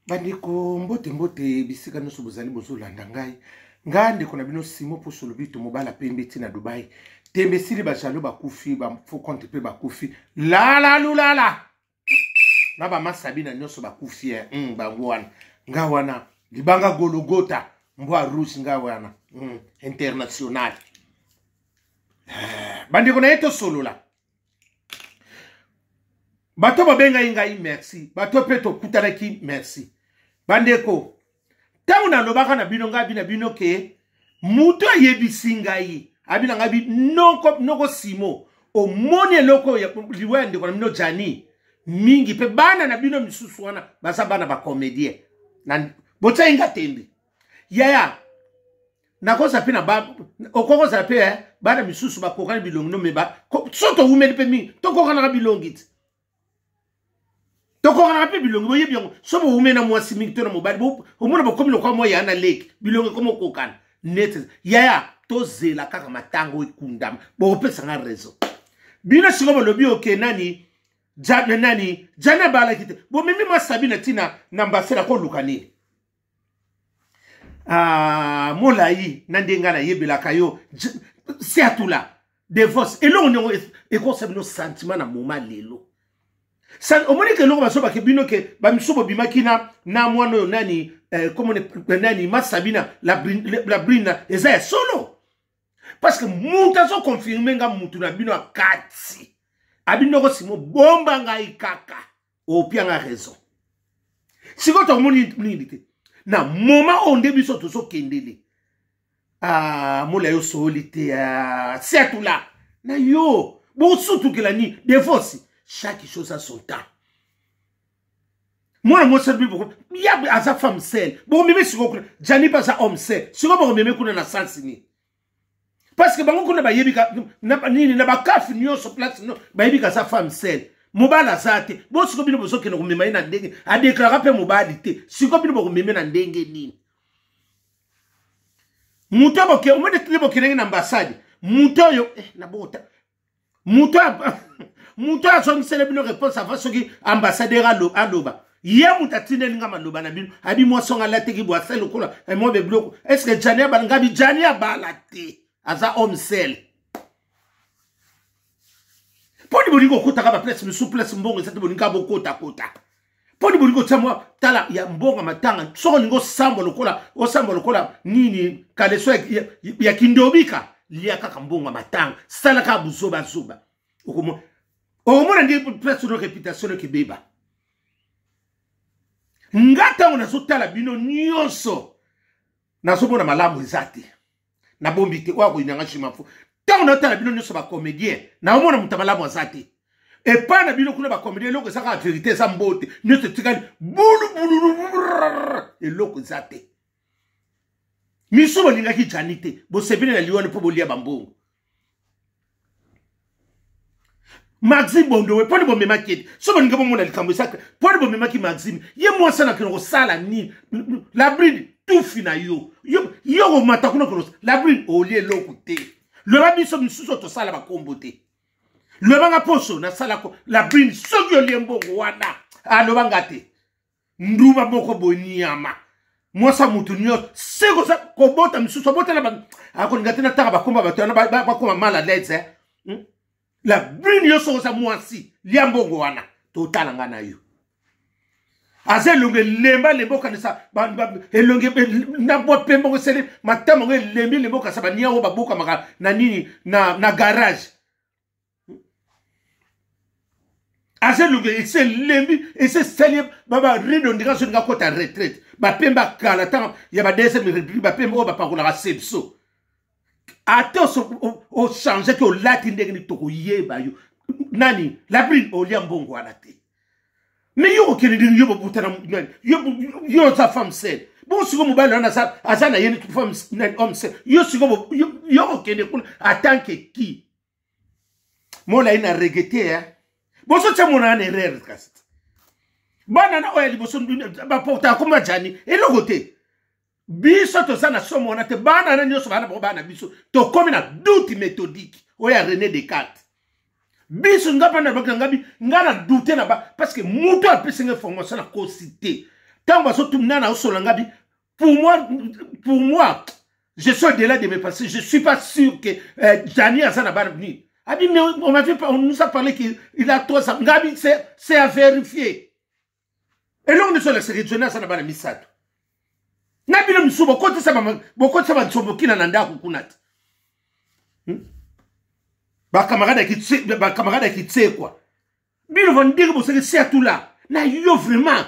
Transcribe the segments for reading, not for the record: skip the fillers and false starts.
Bandeko mbote bisika no sobozali bozolanda ngai ngande kona bino simo po solo bito mobala pembe tina Dubai tembe sili ba jalo ba kufi ba fo compte pe ba kufi la lulala na ba masabina nyoso ba kufi ba ngwana ngawana libanga gologota mbwa rusi ngawana international bandeko na eto solo la bato babenga ngai merci bato peto kutalaki merci bandeko tangu na lobaka na bino ngabi na bino ke muto yebisi ngai abina ngabi noko simo o moni loko ya liwende kwa bino jani mingi pe bana na bino misusu wana basa bana ba comédien na bota inga tembe yaya na kosa pe na ba okoko sa pe bana misusu ba kokana bilongi no meba soto umeli pe mi to kokana na bilongi toko rapi bilongi boye bien so bo umena mwasi mingi to na mobali bo omona bo komi lokwa moya na lake bilongi komo kokana net yaya to zela kaka matango ikundama bo pesa nga rezo bino siko bo lobi oke nani jana bala kite bo mimi masabina tina na mbasela ko lukani molai nandenga na yebela kayo si atula divorce elo nyo e ko sabino sentiment na moma lelo sa omoni ke loko baso ba ke bino ke ba misobo bimakina na mwano nani comme nani masabina la brina eza solo parce que muta so confirmer nga mutu na bino akati abino ko simo bomba nga ikaka o pia nga raison siko to moni nidite na moma onde biso to so kendele mola yo solite setula na yo bo sutu ke la ni divorce. Chaque chose a son temps. Moi, moi, c'est lui beaucoup. Il y a sa femme seule. Bon, mais si vous Jani pas sa homme seul. Si vous me mettez na sens ni. Parce que bango kuna ba yebika na ba kaf nyo so place no ba yebika sa femme seule. Mobala zate. Bon, si vous bino bozo ke no mema na ndenge a déclarer pe mobalité. Si vous bino bo mema na ndenge nini. Muto boke o mede tlibo ke na ambassade. Muto yo na bota. Muto a son célébino réponse avant ce qui ambassadeur à Loba. Hier mutatine nga maloba na bino abi mo songa la teki bo sel lokola e mo be bloc. Est-ce que Jania bangabi Jania balate aza homme sel. Poni bolingo kota ka ba place mi souplesse mbongo cette bolinga bo kota. Poni bolingo tsamwa tala ya mbonga matanga soko lingo sambo lokola nini kaleso ya kindobika liya kaka mbonga matanga sala ka buzoba zuba. Okomo omona ndi place no réputation ke beba ngata ona sotala bino nyonso na somona malamu ezate na bombite wa ko inanga chimafu ta ona tala bino nyonso ba comédien na omona mutamalamu azate et pas na bino kuna ba comédien loko saka vérité za mbote nyonso tikali bulu et loko zate miso linga ki janite bo sebine na lione po bolia bambongo Maxime Bondowe, poni bo memaki, so bo ngabo mona likambo saka, poni bo memaki Maxime, ye moi sana kino sala ni, la bride tout fina yo go mata kuna kino, la bride o lie lokote, le rabi so misuso to sala ba kombote, le banga poso na sala ko, la bride so yo lie mbongo wana, lo banga te, nduba boko boniama, moi sa mutu nyo, sego sa kobota misuso bota na ba, ako ngate na taka ba komba ba koma mala leze, la brune yo so sa mwasi liambongo wana totala ngana yo aze longe lemba lemboka nisa elonge na bo pembo ko sele matama ngo lembi lemboka sa bania o baboka maka na nini na garage aze longe ese lembi ese sele baba rido ndika so ndika kota retraite ba pemba kala tanga ya ba dese mi république ba pembo ba pakola ka sepso attention au changer que lati ndenge toko yeba yo nani la brine o lia mbongo wana te mais yo okene ndi yo butana nani yo sa femme seule bon siko mobile na sa azana yeni tu femme nani homme seul yo siko yo okene kun atanke ki mola ina regretter bon so tsamona na erreur kasi bana na oya liboso ba porta kuma jani elogote biso to sana somo na te bana na nyoso bana biso to komi na doute méthodique oya René Descartes biso ngapa na baka ngabi ngana douter na ba parce que muto a pesa formation na cosité Tant que tu m'as solangabi, pour moi, je suis au-delà de mes passés. Je ne suis pas sûr que Jani Azana Barabni. Abi, mais on nous a parlé qu'il a 300. Gabi, c'est à vérifier. Et là, on est sur la série de Jani Azana Barabni. Nabi, nous sommes beaucoup de ça, beaucoup de ça, nous sommes beaucoup de ça. Ba camarade qui tse quoi. Bino vont dire que c'est tout là. Na yo vraiment.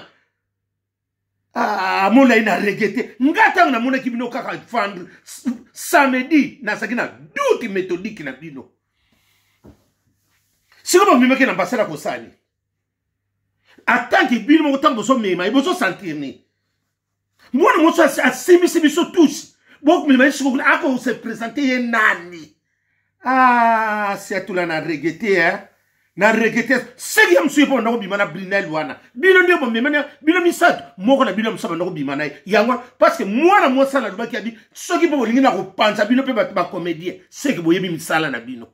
Ah, mon là il a regretté. Ngata na mona ki bino kaka fandre samedi na sakina doute méthodique na bino. Si vous me mettez dans passer la kosani. Attends que bino mo tango so mema, il faut sentir ni. Moi mo so a simi so tous. Bon me mais ko ako se présenter nani. Ah, c'est tout là na regretté hein. Na regretté. C'est qui me suit pour na bimana brinel wana. Bino ndio bo memana, bino misat. Moko na bino msaba na bimana yango parce que moi na moi ça na ki abi ce qui bo lingi na ko pensa bino pe ba comédien. C'est que boyebi misala na bino.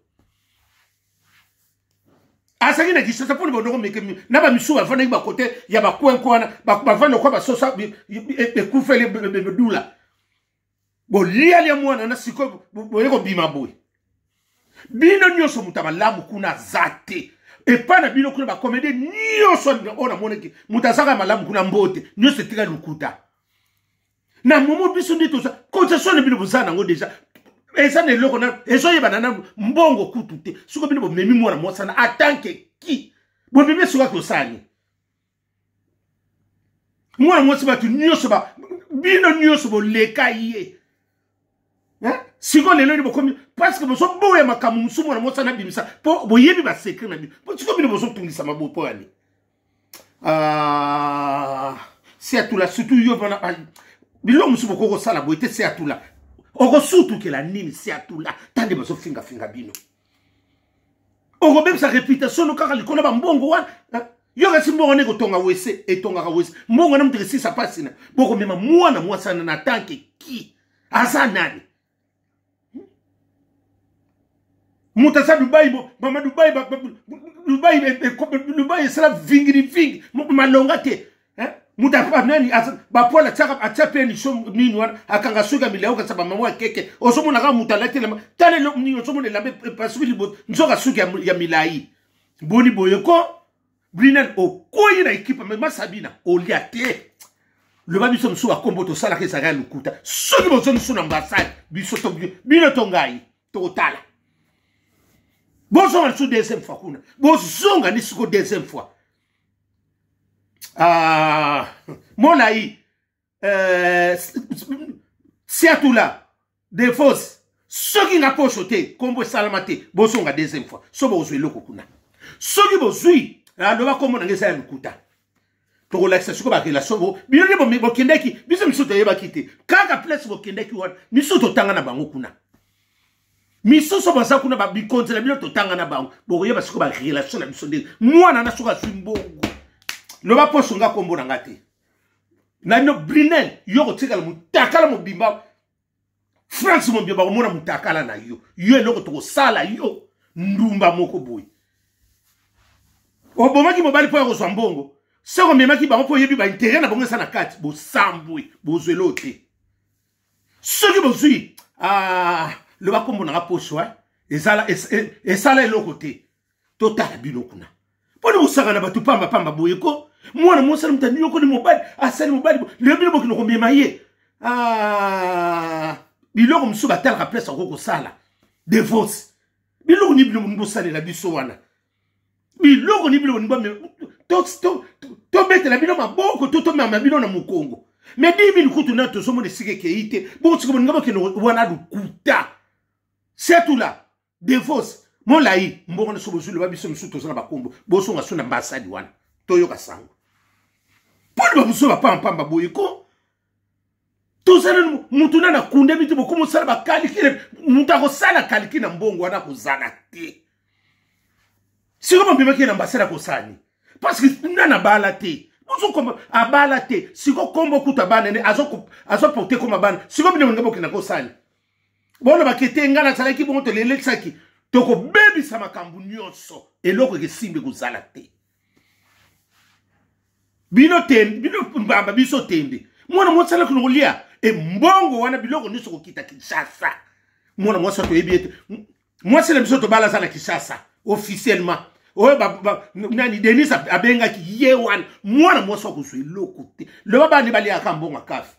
Asaki na kisa pour bo ndoko meke na ba misu ba fana ba côté ya ba kwenko wana ba fana ko ba sosa e kufele bedula. Bo liali ya mwana na siko boyeko bima boy. Bino nyoso mutabalamu kuna zate. E pana bino kuna ba comédie nyoso ona moneki mutasaka malamu kuna mbote nyoso tika lukuta. Na momo biso ndito sa concession bino buzana ngo deja. Esa ne loko na eso yeba na mbongo kutute. Suko bino bo memi mwana mwasa na atanke ki. Bo memi suka ko sani. Mwana mwasa ba tu nyoso ba bino nyoso bo leka iye. Si on est là, parce que vous êtes beau et ma camoufle, vous êtes beau et ma camoufle, vous êtes beau et ma camoufle, vous êtes beau et ma camoufle. C'est à tout là, surtout, il y a bilon musu boko sala boite c'est à tout là. Oko surtout que la nini c'est à tout là. Tande baso finga bino. Oko même sa réputation no kaka likona ba mbongo wana. Yo kasi mbongo ne ko tonga wese et tonga ka wese. Mbongo na mtresi sa pasina. Boko mema mwana mwasa na tanke ki. Asa nani? Moutassa Dubaï, Mama Dubaï, Dubaï, c'est la vingi, malongate. Moutassa nani, pour la tchaka, a tchapé ni chom ni noir, a kangasuga milao, ka saba maman keke, osomo naga moutalate, tale lo ni osomo le labe, parce que nzoka suga ya milai. Boni boyoko, Brinel, o koye na équipe, mais ma Sabina, o liate. Le babi som sou a kombo to sala ke saga lukuta. Soki bo son sou ambassade, bisoto bino tongai, totala. Bonjour, la deuxième fois. Bonjour, la deuxième fois. Mon laï, c'est à tout là, des fausses. Ceux qui n'ont pas choté, comme vous salamate, bonjour, la deuxième fois. Ceux qui ont joué le kokuna. Ceux qui ont joué, la loi comme on a fait le kuta. Pour relaxation, comme la relation, bien les bon kendeki, bien sûr, ils sont quittés. Quand la place vos kendeki, ils sont au tanga na bangokuna. Miso so basa kuna ba bikonze la bino totanga na bango bokoye ba siko ba relation na biso ndenge mwana na soka simbongo no ba poso nga kombo na ngati na no Brinel yo ko tikala mutakala mo bimba France mo bimba mona mutakala na yo eloko to sala yo ndumba moko boy obomaki mobali po ya ko mbongo seko memaki bango po yebi ba intérêt na bongo sana kati bo sambwe bo zwelote soki bo zui le va comme on a poche et ça est l'autre côté total binokuna pour nous ça na batu pamba boyeko moi na ça mtani yoko ni mobile asali mobile le bilo bokino ko memaye biloko msu batal place ko sala divorce biloko ni bilo mbo sala la biso wana biloko ni bilo mbo to bete la bilo maboko to mama bilo na mukongo mais 10 000 kutu na to somo de sike keite bo tsiko ngaba kino wana du kuta. C'est tout là. Des fausses. Mon laï, mbongo na sobo zulu babiso msuto sana bakombo. Boso nga suna mbasadi wana. Toyo sango. Poni babuso ba pamba boyiko. To sana mutuna na kunde biti bokumu sala bakali kile mutako sala kaliki na mbongo wana kuzana te. Siko mbimaki na mbasada kosani. Parce que nana bala te. Boso kombo abala te. Siko kombo kuta bana ne azo porter comme bana. Siko mbine ngabo kina kosani. Bon, ba kete ngana salaki bon to lele saki toko bebi sama kambu nyonso eloko ke simbe kozala te bino tende bino mbamba biso tende mwana mwasi la kunolia e mbongo wana biloko niso kokita Kinshasa mwana mwasi to yebiete mwasi la biso to bala sana Kinshasa officiellement oye nani Denis abenga ki yewan mwana mwasi ko so iloko te le baba ni bali akambonga kafi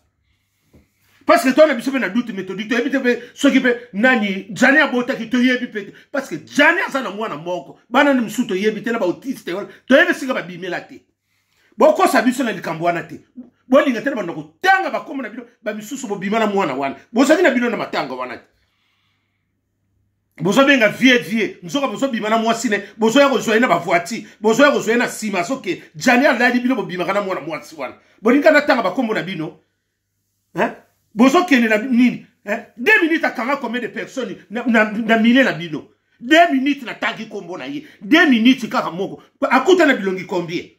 parce que toi na biso na doute méthodique to yebite pe soki pe nani jani abota ki to yebi pe parce que jani asana mwana moko bana ni msuto yebite na ba autiste to yebi singa ba bimela te boko sa biso na likambo wana te bolinga tena bana kutanga bakoma na bino ba misusu bo bimana mwana wana bosaki na bino na matanga wana bozo benga vie nzoka bozo bimana mwasi ne bozo ya kozoya na ba voiture bozo ya kozoya na sima soke jani aladi bino bo bimaka na mwana mwasi wana bolinga na tanga bakombo na bino hein bozo kene na nini hein 2 minutes akanga combien de personnes na mine na bino 2 minutes na tangi kombo na ye 2 minutes kaka moko akuta na bilongi combien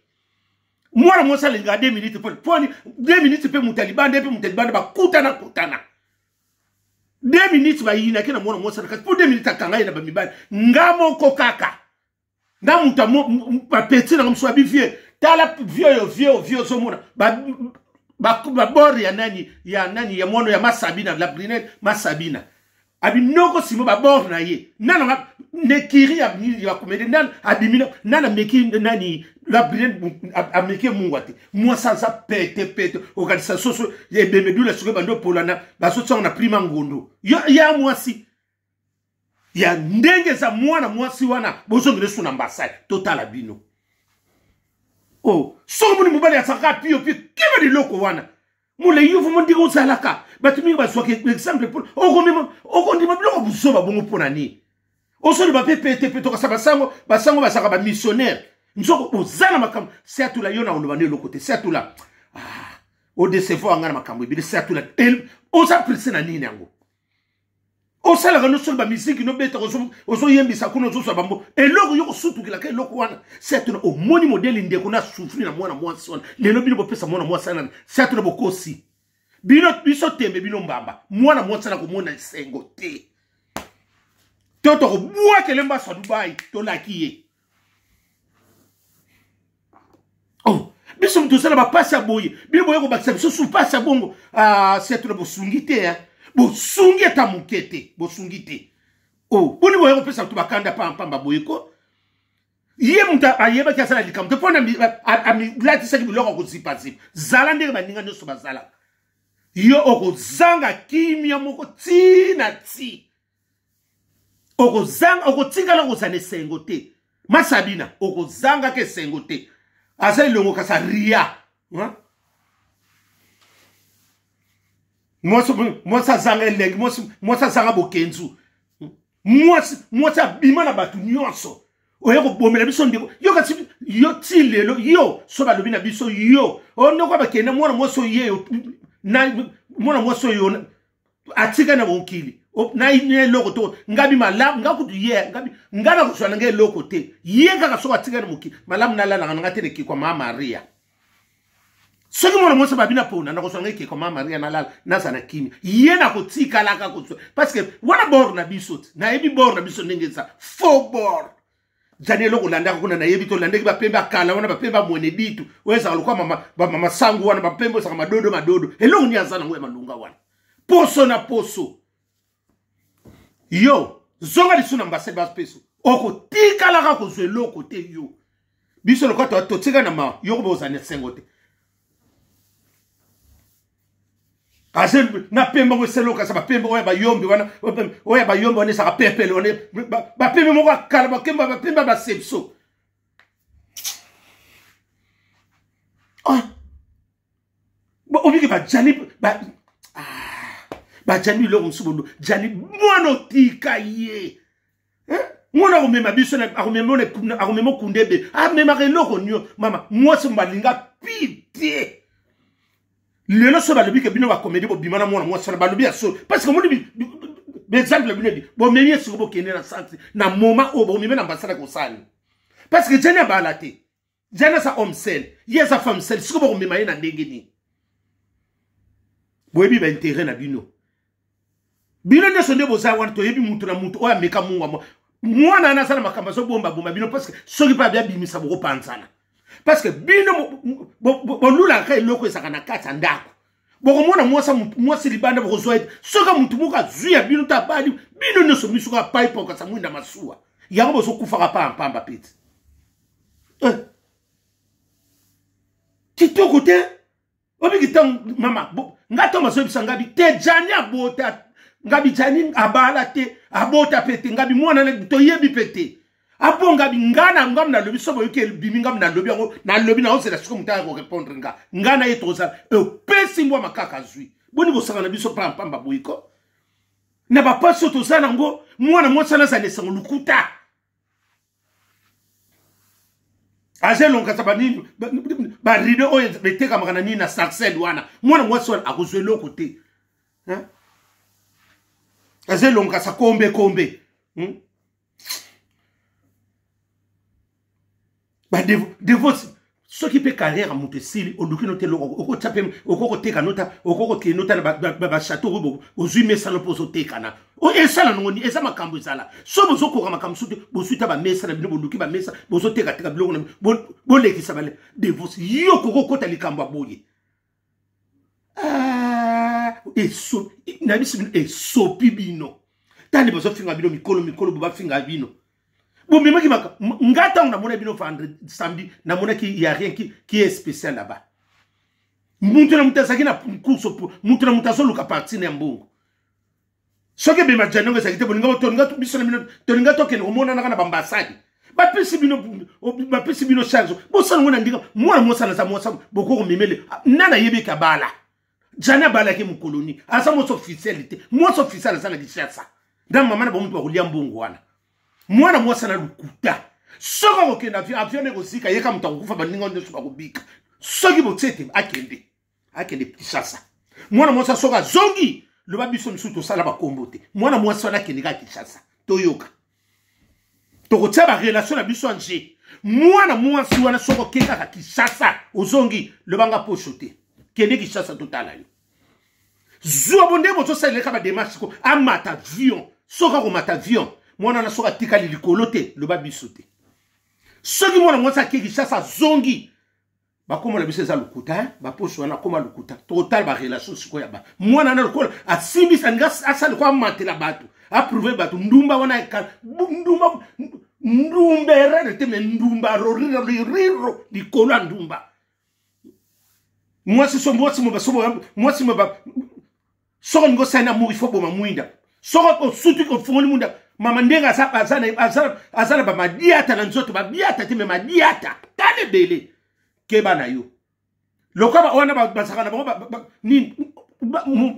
mwana mwasa lenga 2 minutes poni 2 minutes pe mutalibande ba kutana 2 minutes ba yina kena mwana mwasa ka pour 2 minutes akanga ina ba mibali ngamo ko kaka na muta ba petit na mswa bi vie tala vieux so mona ba bor ya nani ya mwana ya Masabina la Brinette Masabina abinoko simo ba bor na ye nana nekiri abini ya komede nan abimina nana meki nani la Brinette ameke mungwate moi sansa pete organisa soso ye bemedula suke bando polana baso tsanga na prima ngondo ya mwasi ya ndenge za mwana mwasi wana bozo ngresu na mbasai total abino oh so muni mubali ya saka pio kiba di loko wana mule yufu mundi ko salaka batumi ba soke exemple pour oko ndima biloko busoba bongo pona ni osoli ba pete to ka basango basaka ba missionnaire nzoko ozana makambo setula yona oloba ne lokote setula o décevoir ngana makambo bi setula oza presse na nini yango osala no so ba musique no beta ozo yembisa kuno zo so bambo eloko yoko sutukila ke eloko wana setula o moni modeli ndeko na souffrir na mwana mwasi wana lelo bino bopesa mwana mwasi na setula bokosi bino biso tembe bino mbamba mwana mwasi na ko mona sengo te toto ko bua kelemba sa Dubai to lakiye oh biso mtosala ba pasi ya boye bino boye ko bakisa biso su pasi ya bongo setula bosungite bosungi eta mukete bosungite oh boni boye ko pesa to bakanda pamba boye ko ye muta ayeba kia sala likamte pona ami lati saki biloko ko zipazip zala ndenge baninga nyoso bazala yo oko zanga kimia moko tina ti oko zanga oko tingala ko sane sengo te Masabina oko zanga ke sengo te asa ilongo kasa ria mwasa zanga elenge mwasa zanga bokenzu mwasa bima na batu nyonso oye ko bomela biso ndeko yo kasi yo tilelo yo so ba lobina biso yo onoko ba kena mwana mwoso ye na mwana mwoso yo atika na bonkili na ine loko to ngabi malam ngakudu ye ngabi ngana ko swana nge loko te ye kaka so atika na moki malam na la ngate ne ki kwa mama Maria soki mwana mwoso babina pona na ko swana nge ki kwa mama Maria na la na sana kimi ye na ko tika la ka ko parce que wana bor na biso na ebi bor na biso ndenge sa faux bor jane loko landa kuna na yebi to landa ba pemba kala wana ba pemba mwene bitu weza alikuwa mama sangu wana ba pembo saka madodo eloko ni azana ngwe malunga wana poso na poso yo zonga lisuna mbase ba peso oko tika la ka ko zo eloko te yo biso lokwa to tika na ma yo ko bozana sengo te asen na pemba ngo selo ka sa pemba oya ba yombi wana sa pepele wana ba pemba mo ka kala ba kemba ba pemba ba sepso ba obi ke ba jani ba jani lo msubondo jani mwana tika ye mwana ko mema biso na ko mema kundebe mema ke loko nyo mama mwasi mbalinga pite lelo so balobi ke bino ba comédie bo bimana mwana mwasi na balobi ya so parce que moni exemple bino di bo memi so bo kene na santi na moma o bo memi na mbasala ko sani parce que jana balate jana sa homme seul yesa femme seule so bo mema na ndenge ni bo ebi ba intérêt na bino ne sonde bo za wan to yebi mutu na mutu o ya meka munga mwana na sala makamba so bomba bino parce que so ki pa bia bimisa bo panzana parce que bino bolula ka eloko ezaka na kati ya ndako bokomona mwasi libanda bokozwa ete soka mutu moko azwi ya bino tabali bino nyonso misuka paipo okasa mwinda masuwa yango bozokufaka pa mpamba pete kitoko te obiki ntango mama nga ntango bazoyebisa ngabi te jani abota ngabi jani abala te abota pete ngabi mwana toyebi pete apo ngabi ngana ngam na lobi sobo yoke bimi ngam na lobi yango na lobi na osela siko mutaka ko répondre nga ngana yetoza pesi mbwa makaka zwi boni bosanga na biso pa mpamba boyiko na ba paso tozana ngo mwana mwasa na zanesango lukuta azelonga tabanini ba rido oyo beteka makana nini na sarcelle wana mwana mwasi wana akozwe loko te azelonga sa kombe ba divorce ce qui peut carrière monter sili oluki note loko oko chapem oko teka nota oko ke nota ba château rubo ozui sala poso teka na o esala ngoni eza makambo ezala so bozoko ka makambo suti bosuita ba mesa na bino boluki ba mesa bozo teka biloko na bolekisa bale divorce yo koko kota likambo boye eso na biso eso pibino tani bozo finga bino mikolo ba finga bino bon mais maka ngata on a mon bino vendredi samedi na mona qui y a rien qui est spécial là-bas mutuna mutasaki na kurso mutuna mutaso luka parti na mbongo soke be majano nga sakite bolinga botonga biso na bino tolinga tokene omona na kana bambasadi ba pesi bino charge bo sana ngona ndika mwana mosa na sa mosa boko memele nana yebe kabala jana bala ke mukoloni asa moso officialité moso officiel sana kishasa ndam mama na bomuntu bakulia mbongo wana mwana mwasa na lukuta soka kokenda avion ekosika yeka mutu akukufa baninga nyonso bakobika soki botsete akende Kinshasa mwana mwasa soka zongi loba biso misusu tosala bakombo te mwana mwasi wana akende ka Kinshasa toyoka tokotia barelation na biso anje mwana mwasi wana soko okenda ka Kinshasa ozongi lobanga posho te kende Kinshasa totala yo zuwa bonde bozosaleleka bademarshe ko amata avion soka komata avion mwana na soka tika likolo te loba biso te soki mwana mwasi akeki Kinshasa zongi bakoma la biso eza lukuta baposo wana koma lukuta total ba relation siko ya ba mwana na lokola asimbisa nga asali kwa matela bato approuver bato ndumba wana ndumba erere te me ndumba riro likolo ndumba mwasi mo ba soko ngo sana muri fo boma mwinda soko sutu ko fongoli munda mama ndenga azala ba madiata na nzoto ba biata te me madiata tale bele keba na yo lokaba wana basakana ba ni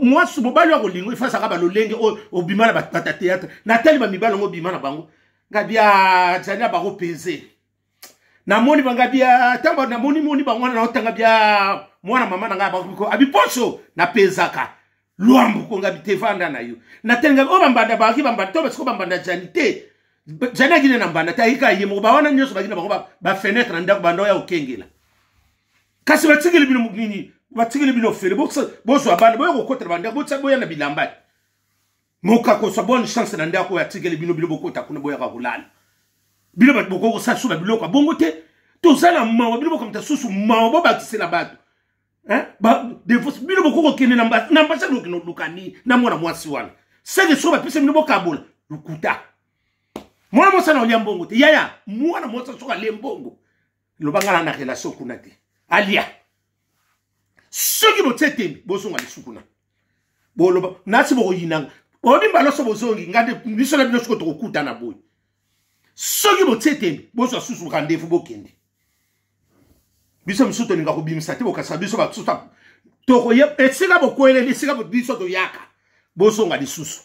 mwasi mobali wako lingo ifasa ka ba lolenge o bimana ba théâtre na tali ba mibalo ngo bimana bango ngabia jana ba ko peze na moni bangabia tamba na moni bangwana na otanga bia mwana mama na ngaba ko abiposo na pezaka luambu ko ngabi tevanda na yo na tenga o bambanda ba ki bambanda to basiko bambanda janite jana gine na mbanda ta hika yemo ba wana nyoso bagina ba fenêtre ndako bando ya okengela kasi batigele bino nini batigele bino fele boso abana boyo ko kotra banda boya na bilamba moka ko so bonne chance na ndako ya tigele bino bokota kuna boya ka kulala bino ba boko sa suba biloko bongo te to zala mawa bino ko mta susu mawa bo ba kisela bato ba defos bino boko kene na mbasa lokino lukani na mwana mwasi wana sege so ba pese bino bokabola lukuta mwana mwasa na oliambongo te yaya mwana mwasa so ka lembongo lobanga na relation kuna te alia soki botsete bosonga lisukuna boloba nasi boko yinanga obi mbalo so bozongi ngade biso na bino siko tokuta na boy soki botsete boso susu rendez-vous bokende biso msuto ninga ko bimisa te bokasa biso ba tsuta toko ye esika bokwele esika biso to yaka bosonga lisusu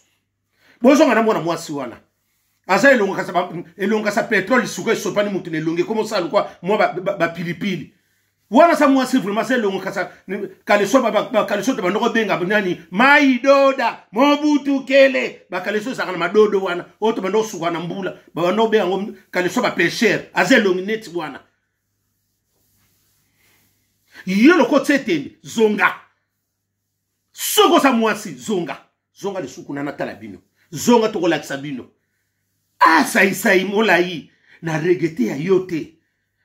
bosonga na mwana mwasi wana asa elonga sa petrole suko esopani mutu ne longe komo sa lukwa mo ba pilipili wana sa mwasi vraiment c'est longo kasa kaleso kaleso to bandoko benga nani maidoda mobutu kele ba kaleso sa kana madodo wana oto bando suka na mbula ba bando benga ngom kaleso ba pêcheur azelongi net wana yelo ko tsetende zonga soko sa mwasi zonga le suku na tala bino zonga to kolakisa bino sai molai na regete ya yote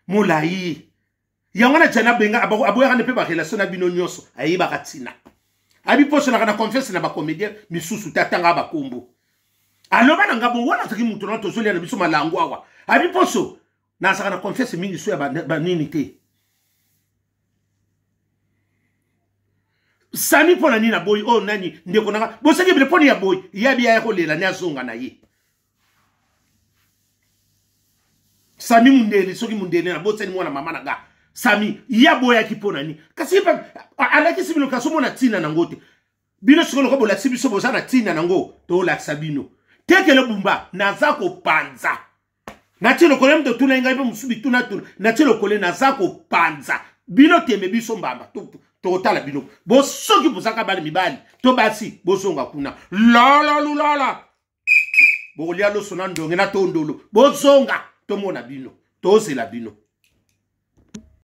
molai Yangana jana benga aboya ne pe ba relation na bino nyonso ayiba katina. Abi poso na kana confesse na ba comédien misusu tatanga ba kombo. Aloba na ngabo wana taki mutu na to solia na biso malango awa. Abi poso na saka na confesse mingi so ya ba nini te. Sami pona nina boy oh nani ndeko nanga bosaki bile poni ya boy yabi ya ko lela ni azonga na ye. Sami mundele soki mundele na bosani mwana mama na ga. Sami ya boya kipona ni kasi pa alaki sibino kasomo na tina na ngote bino sikono ko bola sibiso boza na tina na ngo to la sabino tekele bumba nazako panza na tilo kole mto tuna ngai pe musubi tuna tuna na tilo kole nazako panza bino teme biso mbamba to tala bino bo soki bosaka bali mibali to basi bosonga kuna la bo lia lo sonando ngena to ndolo bosonga to mona bino to zela bino